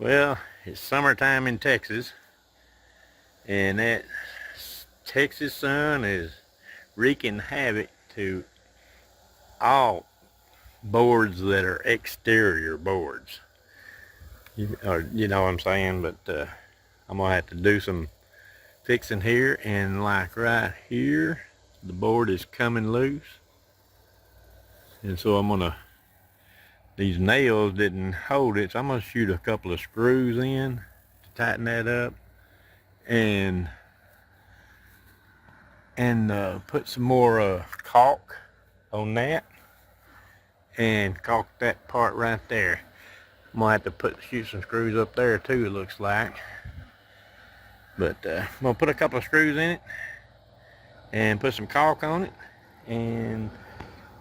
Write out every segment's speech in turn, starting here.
Well, it's summertime in Texas, and that Texas sun is wreaking havoc to all boards that are exterior boards. You know what I'm saying? But I'm gonna have to do some fixing here, and like right here, the board is coming loose, and so these nails didn't hold it, so I'm gonna shoot a couple of screws in to tighten that up, and put some more caulk on that, and caulk that part right there. I'm gonna have to shoot some screws up there too, it looks like. But I'm gonna put a couple of screws in it and put some caulk on it and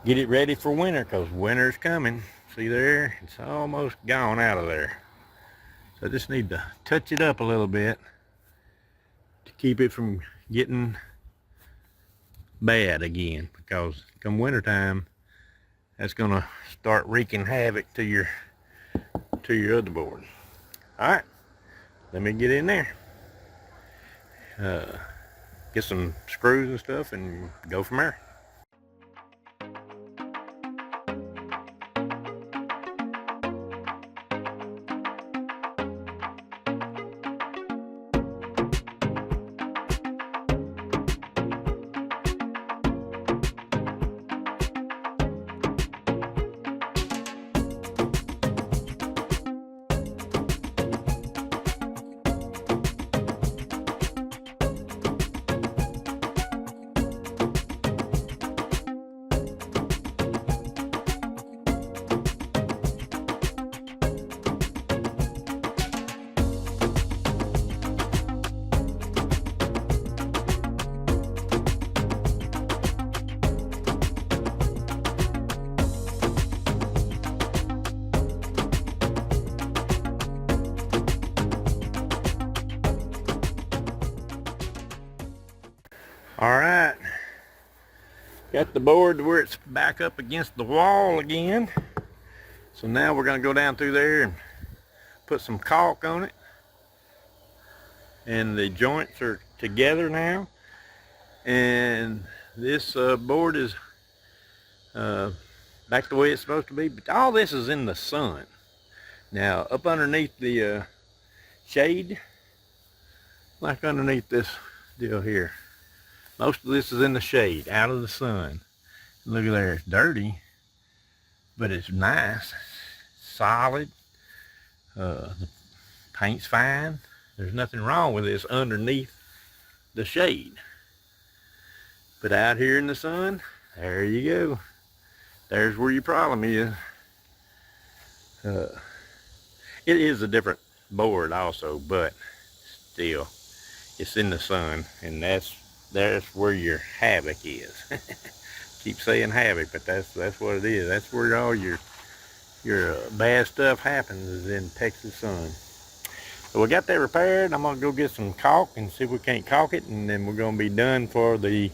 get it ready for winter, because winter's coming. See there, it's almost gone out of there. So I just need to touch it up a little bit to keep it from getting bad again, because come wintertime, that's gonna start wreaking havoc to your other board. All right, let me get in there, get some screws and stuff, and go from there. Alright, got the board where it's back up against the wall again. So now we're going to go down through there and put some caulk on it. And the joints are together now. And this board is back the way it's supposed to be. But all this is in the sun. Now up underneath the shade, like underneath this deal here, most of this is in the shade, out of the sun. Look at there, it's dirty, but it's nice, solid. The paint's fine. There's nothing wrong with this underneath the shade. But out here in the sun, there you go. There's where your problem is. It is a different board also, but still, it's in the sun, and that's where your havoc is. Keep saying havoc, but that's what it is. That's where all your bad stuff happens, is in Texas sun. So we got that repaired. I'm gonna go get some caulk and see if we can't caulk it, and then we're gonna be done be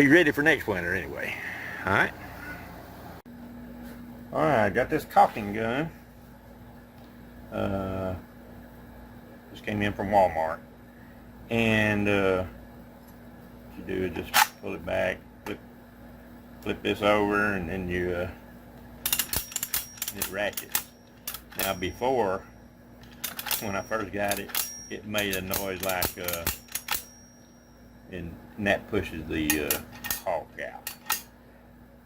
ready for next winter anyway. All right. All right, I got this caulking gun. Just came in from Walmart, and what you do is just pull it back, flip this over, and then it ratchets. Now before, when I first got it, it made a noise like, and that pushes the caulk out.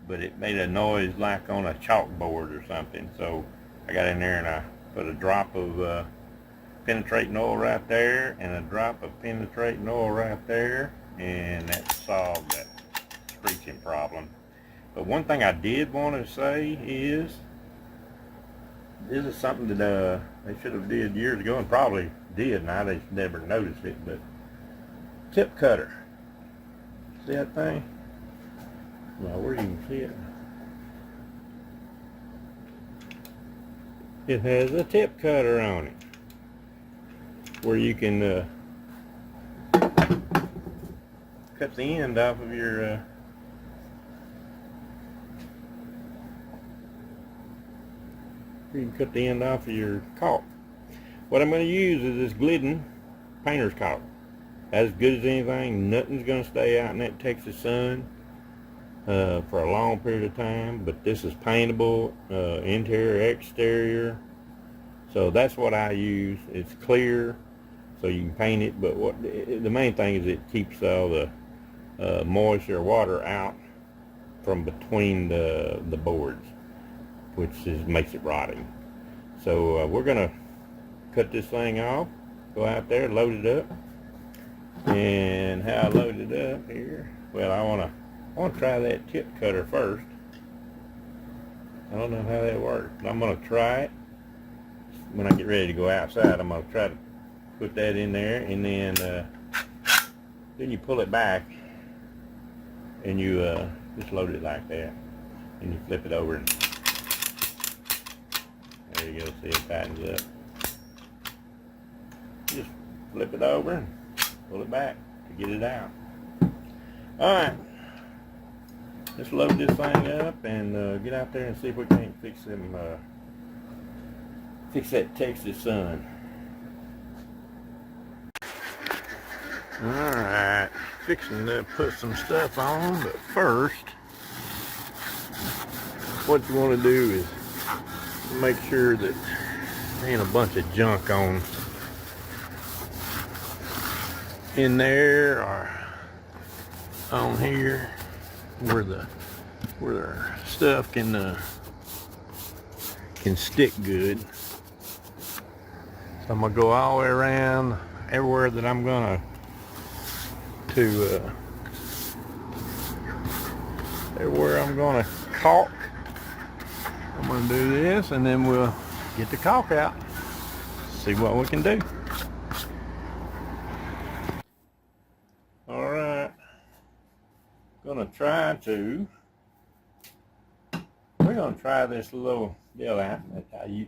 But it made a noise like on a chalkboard or something. So I got in there and I put a drop of penetrating oil right there and a drop of penetrating oil right there, and that solved that screeching problem. But one thing I did want to say is, this is something that they should have did years ago, and probably did, and I just never noticed it, but tip cutter. See that thing? Well, where you can see it. It has a tip cutter on it, where you can cut the end off of your you can cut the end off of your caulk. What I'm going to use is this Glidden painter's caulk. As good as anything. Nothing's going to stay out in that Texas sun for a long period of time, but this is paintable, interior, exterior. So that's what I use. It's clear, so you can paint it, but the main thing is it keeps all the moisture, water out from between the boards, which makes it rotting. So we're gonna cut this thing off, go out there, load it up, and how I load it up here. Well, I wanna try that tip cutter first. I don't know how that works, but I'm gonna try it. When I get ready to go outside, I'm gonna try to put that in there, and then you pull it back, and you just load it like that, and you flip it over, and there you go. See, it tightens up. Just flip it over and pull it back to get it out. All right, let's load this thing up and get out there and see if we can't fix that Texas sun. Alright, fixing to put some stuff on, but first, what you want to do is make sure that there ain't a bunch of junk in there or on here where the stuff can stick good. So I'm gonna go all the way around everywhere that I'm gonna everywhere I'm gonna caulk. I'm gonna do this, and then we'll get the caulk out, see what we can do. All right, we're gonna try this little deal out.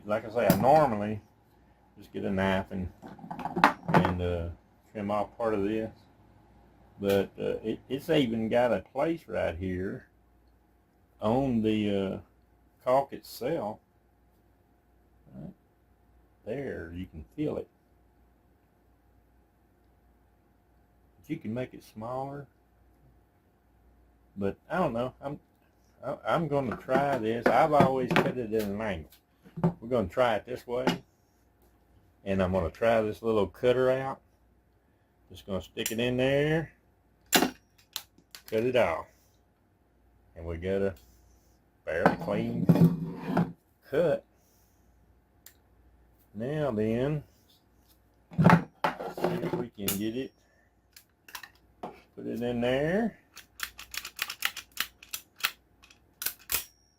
Like I say, I normally just get a knife and trim off part of this, but it's even got a place right here on the caulk itself. Right there, you can feel it. But you can make it smaller, but I don't know. I'm going to try this. I've always cut it at an angle. We're going to try it this way. And I'm going to try this little cutter out. Just going to stick it in there, cut it off, and we got a fairly clean cut. Now then, see if we can get it, put it in there.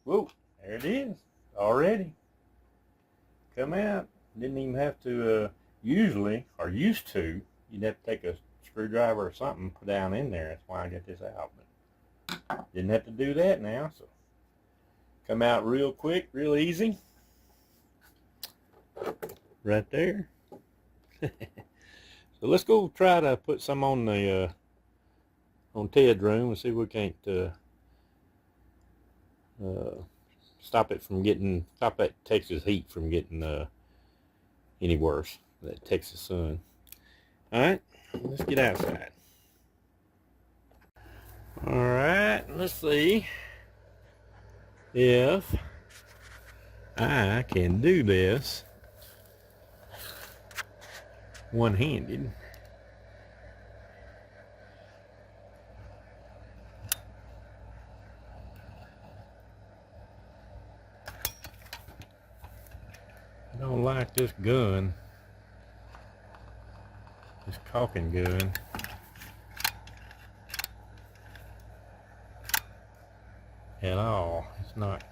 Whoa, there it is, already come out. Didn't even have to, usually, or used to, you'd have to take a screwdriver or something, put down in there. That's why I got this out. But didn't have to do that now, so come out real quick, real easy. Right there. So let's go try to put some on the on Ted's room and see if we can't stop that Texas heat from getting any worse, that Texas sun. Alright, let's get outside. Alright, let's see if I can do this one-handed. I don't like this gun, this caulking gun. At all. It's not.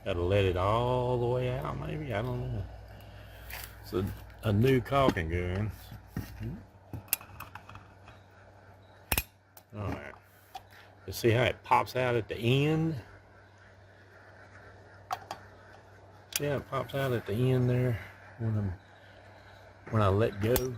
Gotta let it all the way out, maybe. I don't know. It's a new caulking gun. All right. Let's see how it pops out at the end. See how it pops out at the end there when I let go.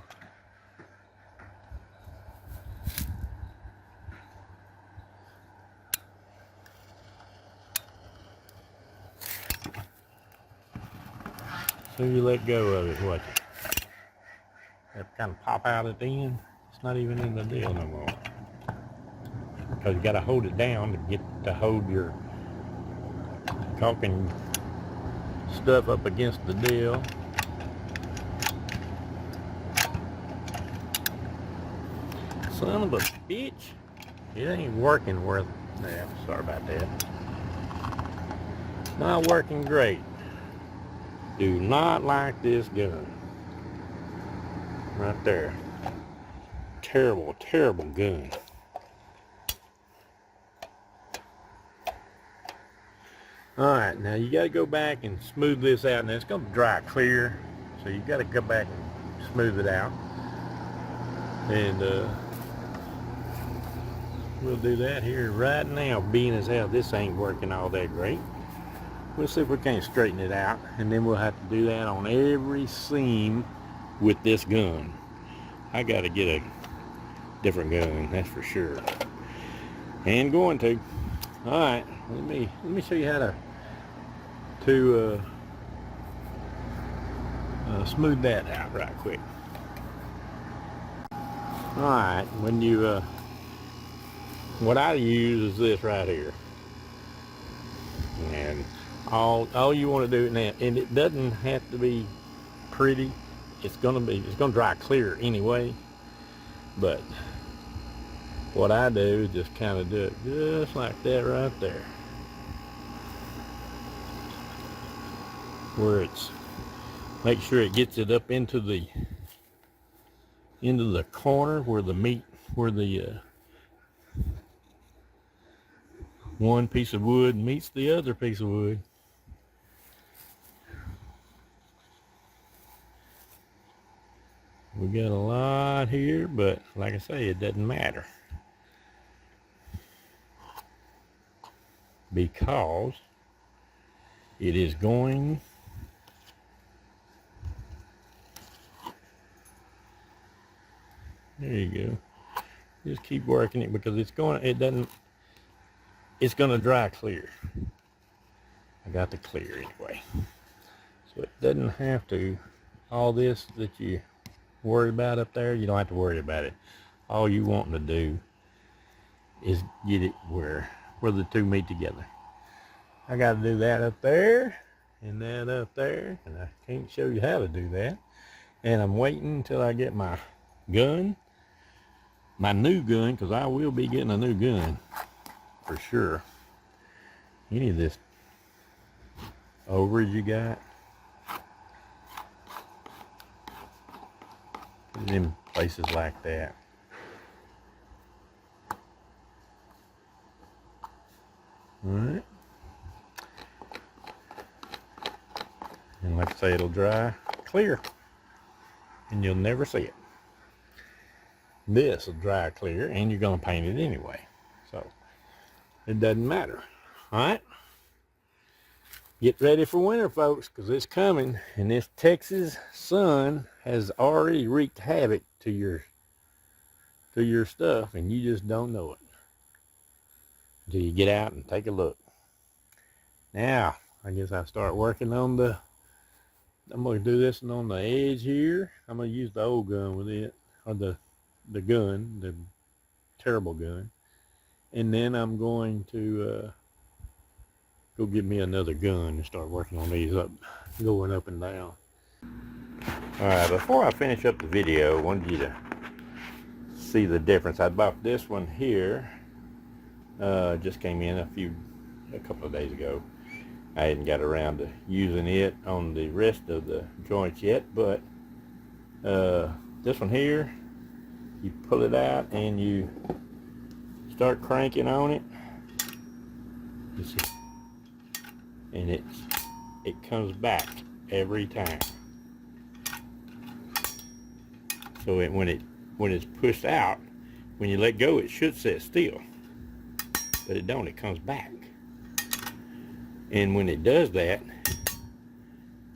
soon as you let go of it, watch it. That kind of pop out at the end. It's not even in the deal no more. Because you got to hold it down to get to hold your caulking stuff up against the deal. Son of a bitch. It ain't working worth that. Sorry about that. Not working great. Do not like this gun. Right there. Terrible, terrible gun. Alright, now you got to go back and smooth this out. Now it's going to dry clear, so you got to go back and smooth it out. And we'll do that here right now, being as hell this ain't working all that great. We'll see if we can't straighten it out, and then we'll have to do that on every seam with this gun. I got to get a different gun, that's for sure. And going to. Alright, let me show you how to smooth that out right quick. Alright, when you what I use is this right here, and all you want to do now, and it doesn't have to be pretty. It's gonna dry clear anyway, but what I do is just kind of do it just like that right there, where it's, make sure it gets it up into the corner where the meat, where the one piece of wood meets the other piece of wood. We got a lot here, but like I say, it doesn't matter, because it is going there you go. Just keep working it, because it's going to dry clear. I got the clear anyway, so it doesn't have to. All this that you worry about up there, you don't have to worry about it. All you wanting to do is get it where the two meet together. I got to do that up there and that up there, and I can't show you how to do that. And I'm waiting until I get my gun, my new gun, because I will be getting a new gun for sure. Any of this overage you got, put it in places like that. Alright. And like I say, it'll dry clear, and you'll never see it. This will dry clear, and you're going to paint it anyway, so it doesn't matter. Alright, get ready for winter, folks, because it's coming, and this Texas sun has already wreaked havoc to your stuff, and you just don't know it until you get out and take a look. Now I guess I'll start working on I'm going to do this on the edge here. I'm going to use the old gun with it, or the gun, the terrible gun. And then I'm going to go get me another gun and start working on these up, going up and down. Alright, before I finish up the video, I wanted you to see the difference. I bought this one here, just came in a couple of days ago. I hadn't got around to using it on the rest of the joints yet, but this one here, you pull it out and you start cranking on it, you see, and it comes back every time. So when it's pushed out, when you let go, it should sit still, but it don't. It comes back. And when it does that,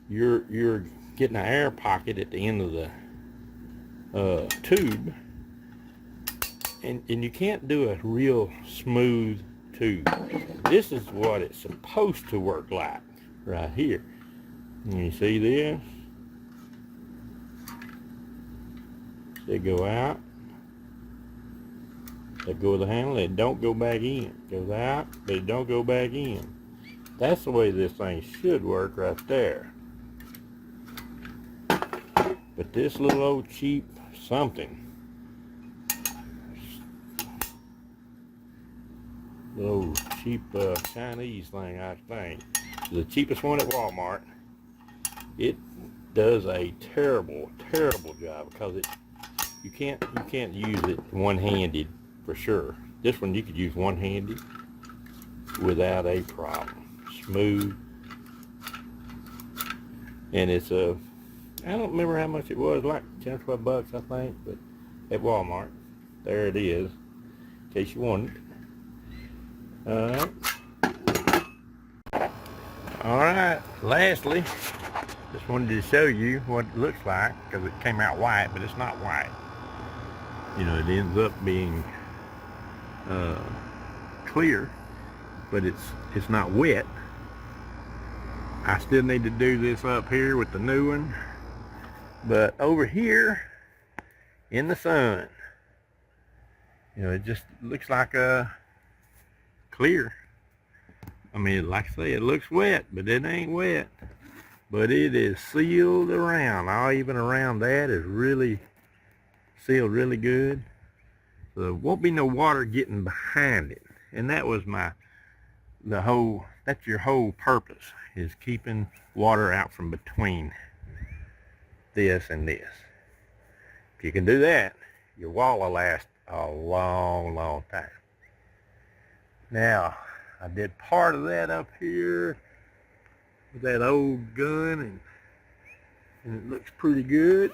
you're getting an air pocket at the end of the tube, and you can't do a real smooth tube. This is what it's supposed to work like right here. And you see this? They go out. Let go of the handle. It don't go back in. Goes out, but it don't go back in. That's the way this thing should work right there. But this little old cheap something, little cheap Chinese thing, I think, the cheapest one at Walmart. It does a terrible job because you can't use it one-handed for sure. This one you could use one-handed without a problem. Smooth, and it's I don't remember how much it was, like 10 or 12 bucks I think, but at Walmart. There it is, in case you want it. Alright, lastly, just wanted to show you what it looks like, because it came out white, but it's not white. You know, it ends up being clear, but it's not wet. I still need to do this up here with the new one, but over here in the sun, you know, it just looks like a clear. I mean, like I say, it looks wet, but it ain't wet. But it is sealed around. All even around that is really sealed really good. So there won't be no water getting behind it. And that was that's your whole purpose, is keeping water out from between this and this. If you can do that, your wall will last a long time. Now, I did part of that up here with that old gun, and it looks pretty good.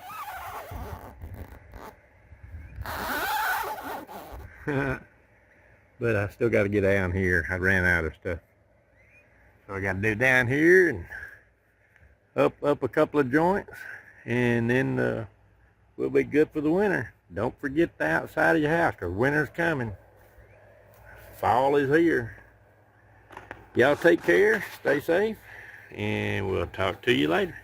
But I still got to get down here. I ran out of stuff. So I got to do down here and up a couple of joints, and then we'll be good for the winter. Don't forget the outside of your house, because winter's coming. Fall is here. Y'all take care, stay safe, and we'll talk to you later.